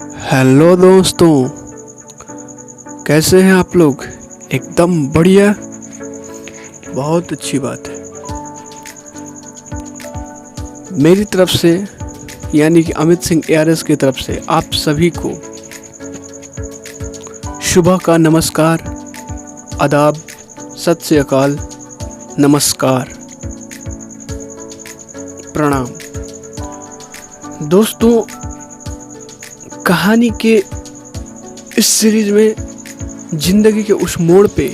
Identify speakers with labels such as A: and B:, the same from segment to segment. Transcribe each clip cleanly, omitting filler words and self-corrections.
A: Hello दोस्तों, कैसे हैं आप लोग। एकदम बढ़िया, बहुत अच्छी बात है। मेरी तरफ से यानी कि अमित सिंह ARS की तरफ से आप सभी को सुबह का नमस्कार, आदाब, सत श्री अकाल, नमस्कार, प्रणाम। दोस्तों, कहानी के इस सीरीज में जिंदगी के उस मोड़ पे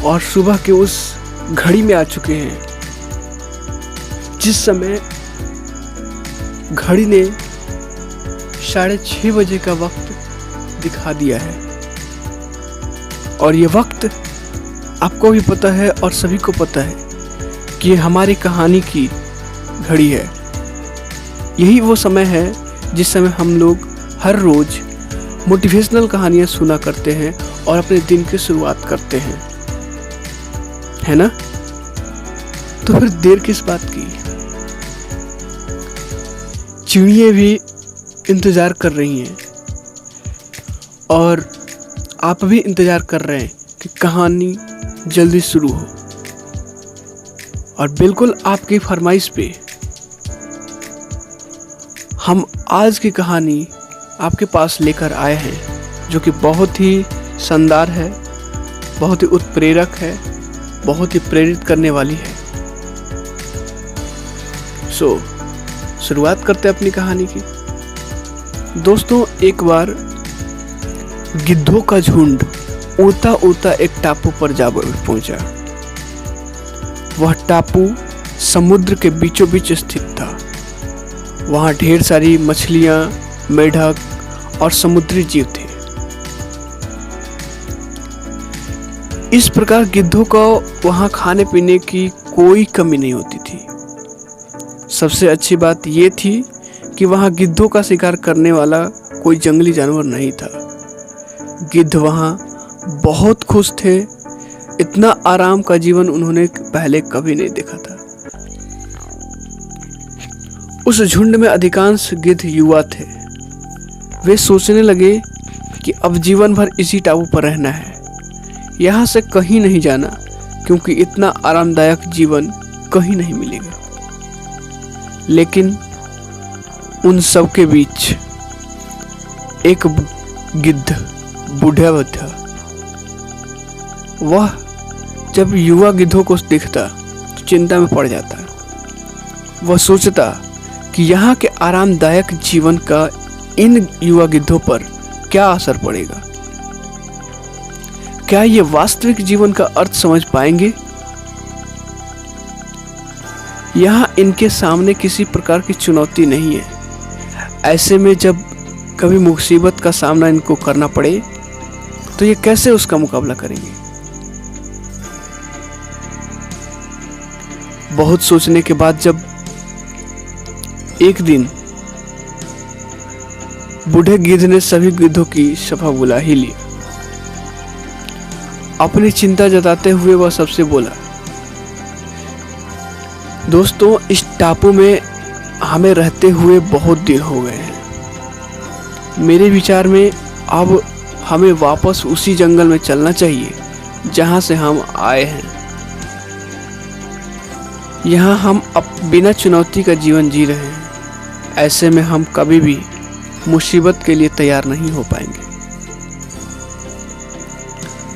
A: और सुबह के उस घड़ी में आ चुके हैं जिस समय घड़ी ने 6:30 बजे का वक्त दिखा दिया है। और ये वक्त आपको भी पता है और सभी को पता है कि ये हमारी कहानी की घड़ी है। यही वो समय है जिस समय हम लोग हर रोज मोटिवेशनल कहानियां सुना करते हैं और अपने दिन की शुरुआत करते हैं, है ना। तो फिर देर किस बात की। चिड़ियाँ भी इंतजार कर रही हैं और आप भी इंतजार कर रहे हैं कि कहानी जल्दी शुरू हो। और बिल्कुल आपकी फरमाइश पे हम आज की कहानी आपके पास लेकर आए हैं, जो कि बहुत ही शानदार है, बहुत ही उत्प्रेरक है, बहुत ही प्रेरित करने वाली है। शुरुआत करते हैं अपनी कहानी की। दोस्तों, एक बार गिद्धों का झुंड उड़ता उड़ता एक टापू पर जा पहुंचा। वह टापू समुद्र के बीचों बीच स्थित था। वहां ढेर सारी मछलियां, मेढक और समुद्री जीव थे। इस प्रकार गिद्धों को वहां खाने पीने की कोई कमी नहीं होती थी। सबसे अच्छी बात यह थी कि वहां गिद्धों का शिकार करने वाला कोई जंगली जानवर नहीं था। गिद्ध वहां बहुत खुश थे। इतना आराम का जीवन उन्होंने पहले कभी नहीं देखा था। उस झुंड में अधिकांश गिद्ध युवा थे। वे सोचने लगे कि अब जीवन भर इसी टापू पर रहना है, यहाँ से कहीं नहीं जाना, क्योंकि इतना आरामदायक जीवन कहीं नहीं मिलेगा। लेकिन उन सब के बीच एक गिद्ध बूढ़ा था। वह जब युवा गिद्धों को देखता तो चिंता में पड़ जाता। वह सोचता कि यहाँ के आरामदायक जीवन का इन युवा गिद्धों पर क्या असर पड़ेगा। क्या ये वास्तविक जीवन का अर्थ समझ पाएंगे। यहाँ इनके सामने किसी प्रकार की चुनौती नहीं है। ऐसे में जब कभी मुसीबत का सामना इनको करना पड़े तो ये कैसे उसका मुकाबला करेंगे। बहुत सोचने के बाद जब एक दिन बूढ़े गिद्ध ने सभी गिद्धों की सभा बुला ही ली। अपनी चिंता जताते हुए वह सबसे बोला, दोस्तों, इस टापू में हमें रहते हुए बहुत दिन हो गए हैं। मेरे विचार में अब हमें वापस उसी जंगल में चलना चाहिए जहां से हम आए हैं। यहाँ हम अब बिना चुनौती का जीवन जी रहे हैं। ऐसे में हम कभी भी मुसीबत के लिए तैयार नहीं हो पाएंगे।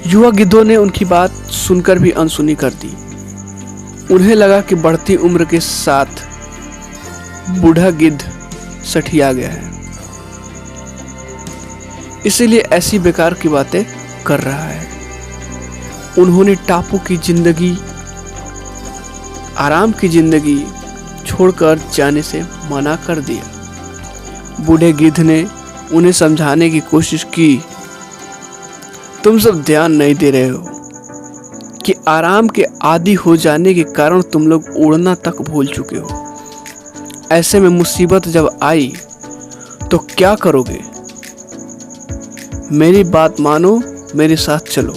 A: युवा गिद्धों ने उनकी बात सुनकर भी अनसुनी कर दी। उन्हें लगा कि बढ़ती उम्र के साथ बूढ़ा गिद्ध सठिया गया है, इसीलिए ऐसी बेकार की बातें कर रहा है। उन्होंने टापू की जिंदगी, आराम की जिंदगी छोड़कर जाने से मना कर दिया। बूढ़े गिद्ध ने उन्हें समझाने की कोशिश की, तुम सब ध्यान नहीं दे रहे हो कि आराम के आदी हो जाने के कारण तुम लोग उड़ना तक भूल चुके हो। ऐसे में मुसीबत जब आई तो क्या करोगे। मेरी बात मानो, मेरे साथ चलो।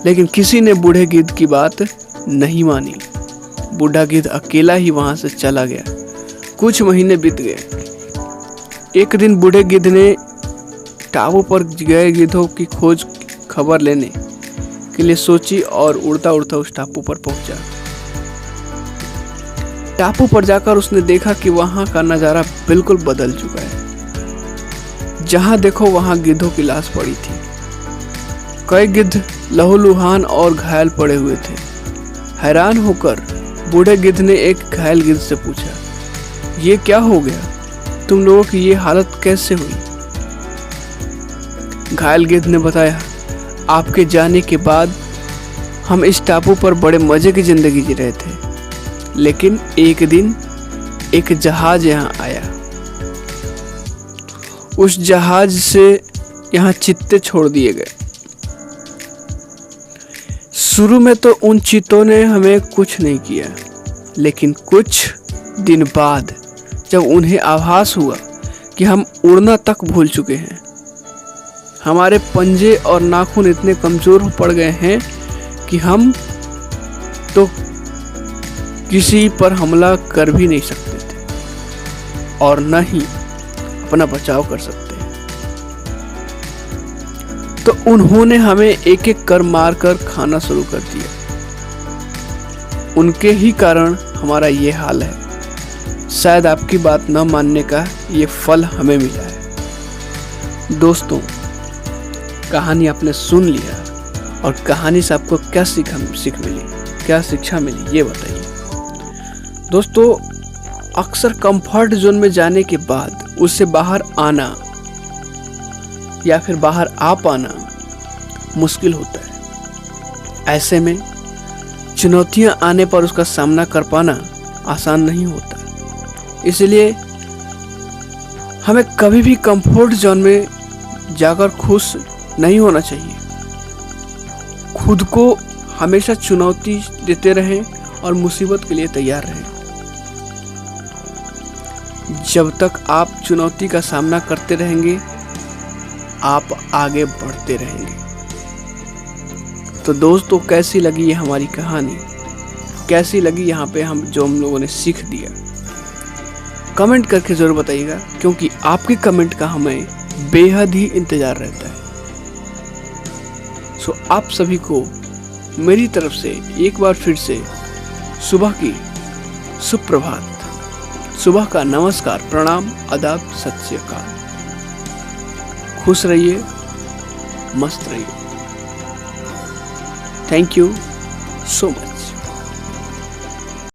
A: लेकिन किसी ने बूढ़े गिद्ध की बात नहीं मानी। बूढ़ा गिद्ध अकेला ही वहां से चला गया। कुछ महीने बीत गए। एक दिन बूढ़े गिद्ध ने टापू पर गए गिद्धों की खोज खबर लेने के लिए सोची और उड़ता उड़ता उस टापू पर पहुंचा। टापू पर जाकर उसने देखा कि वहां का नजारा बिल्कुल बदल चुका है। जहां देखो वहां गिद्धों की लाश पड़ी थी। कई गिद्ध लहूलुहान और घायल पड़े हुए थे। हैरान होकर बूढ़े गिद्ध ने एक घायल गिद्ध से पूछा, ये क्या हो गया? तुम लोगों की ये हालत कैसे हुई? घायल गिद्ध ने बताया, आपके जाने के बाद हम इस टापू पर बड़े मजे की जिंदगी जी रहे थे, लेकिन एक दिन एक जहाज यहाँ आया। उस जहाज से यहाँ चित्ते छोड़ दिए गए। शुरू में तो उन चित्तों ने हमें कुछ नहीं किया, लेकिन कुछ दिन बाद जब उन्हें आभास हुआ कि हम उड़ना तक भूल चुके हैं, हमारे पंजे और नाखून इतने कमजोर पड़ गए हैं कि हम तो किसी पर हमला कर भी नहीं सकते थे और न ही अपना बचाव कर सकते हैं। तो उन्होंने हमें एक एक कर मार कर खाना शुरू कर दिया। उनके ही कारण हमारा ये हाल है। शायद आपकी बात न मानने का ये फल हमें मिला है। दोस्तों, कहानी आपने सुन लिया और कहानी से आपको क्या सीख मिली, क्या शिक्षा मिली, ये बताइए। दोस्तों, अक्सर कंफर्ट जोन में जाने के बाद उससे बाहर आना या फिर बाहर आ पाना मुश्किल होता है। ऐसे में चुनौतियां आने पर उसका सामना कर पाना आसान नहीं होता। इसलिए हमें कभी भी कंफर्ट जोन में जाकर खुश नहीं होना चाहिए। खुद को हमेशा चुनौती देते रहें और मुसीबत के लिए तैयार रहें। जब तक आप चुनौती का सामना करते रहेंगे, आप आगे बढ़ते रहेंगे। तो दोस्तों, कैसी लगी ये हमारी कहानी? कैसी लगी यहाँ पे हम लोगों ने सीख दिया? कमेंट करके जरूर बताइएगा, क्योंकि आपके कमेंट का हमें बेहद ही इंतजार रहता है। सो आप सभी को मेरी तरफ से एक बार फिर से सुबह की सुप्रभात, सुबह का नमस्कार, प्रणाम, आदाब, सत श्री अकाल। खुश रहिए, मस्त रहिए। Thank you so much.